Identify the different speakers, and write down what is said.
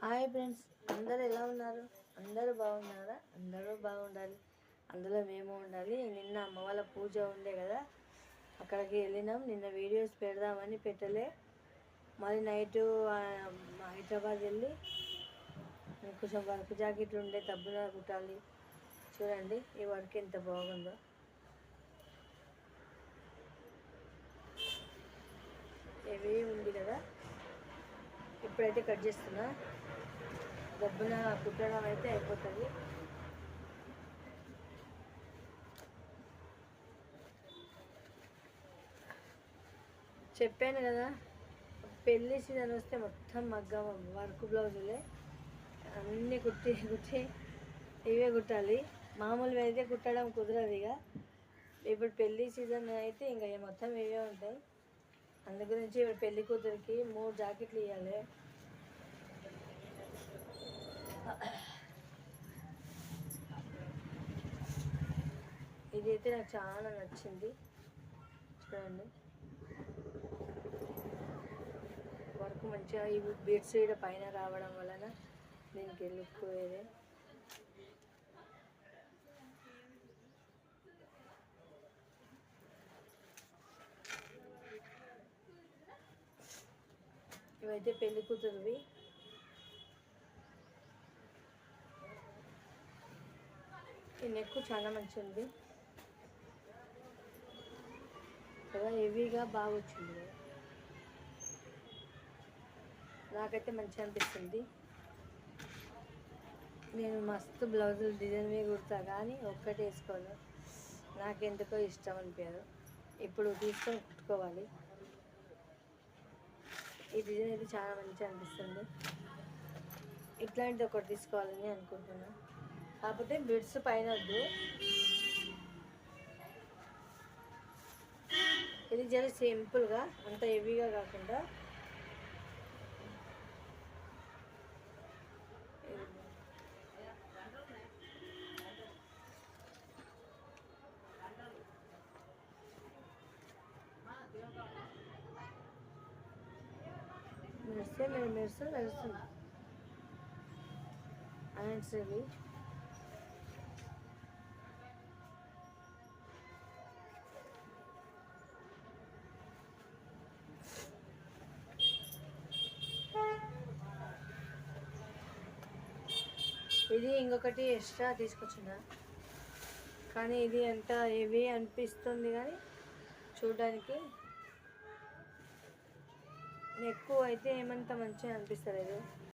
Speaker 1: Hi friends, అందరూ ఎలా ఉన్నారు? అందరూ బాగున్నారా? అందరూ బాగుండాలి, అందులో మేము ఉండాలి. నిన్న అమ్మ వాళ్ళ పూజ ఉండే కదా, అక్కడికి వెళ్ళినాం. నిన్న వీడియోస్ పెడదామని పెట్టలే. మరి నైటు హైదరాబాద్ వెళ్ళి కొంచెం వర్క్ జాకెట్లు ఉండే తబ్బున కుట్టాలి. చూడండి ఈ వర్క్ ఎంత బాగుందో. హెవీ ఉంది కదా, ఇప్పుడైతే కట్ చేస్తున్నా. దబ్బున కుట్టడం అయితే అయిపోతుంది. చెప్పాను కదా, పెళ్ళి సీజన్ వస్తే మొత్తం మగ్గం వర్క్ బ్లౌజులే అన్నీ కుట్టి కుట్టి ఇవే కుట్టాలి. మామూలుగా అయితే కుట్టడం కుదరదు. ఇక ఇప్పుడు పెళ్ళి సీజన్ అయితే ఇంకా మొత్తం ఇవే ఉంటాయి. అందు గురించి ఇప్పుడు పెళ్లి కూతురికి 3 జాకెట్లు ఇవ్వాలి. ఇది అయితే నాకు చాలా నచ్చింది. చూడండి వర్క్ మంచిగా ఈ బీడ్స్ ఇక్కడ పైన రావడం వలన దీనికి లుక్ వేరే. ఇవైతే పెళ్లి కూతురువి. ఈ నెక్ చాలా మంచిగా ఉంది కదా, హెవీగా బాగా వచ్చింది కదా. నాకైతే మంచిగా అనిపిస్తుంది. నేను మస్తు బ్లౌజులు డిజైన్వే కుడతా, కానీ ఒక్కటి వేసుకోను. నాకెందుకో ఇష్టం అనిపించదు. ఇప్పుడు తీసుకొని కుట్టుకోవాలి. ఈ డిజైన్ అయితే చాలా మంచిగా అనిపిస్తుంది. ఇట్లాంటిది ఒకటి తీసుకోవాలని అనుకుంటున్నాను. కాకపోతే బిడ్స్ పైన వద్దు. ఇది జర సింపుల్గా, అంత హెవీగా కాకుండా మెరుస్తుంది హ్యాండ్స్ ఇవి. ఇది ఇంకొకటి ఎక్స్ట్రా తీసుకొచ్చిన, కానీ ఇది ఎంత హెవీ అనిపిస్తుంది. కానీ చూడడానికి నెక్ అయితే ఏమంత మంచిగా అనిపిస్తలేదు.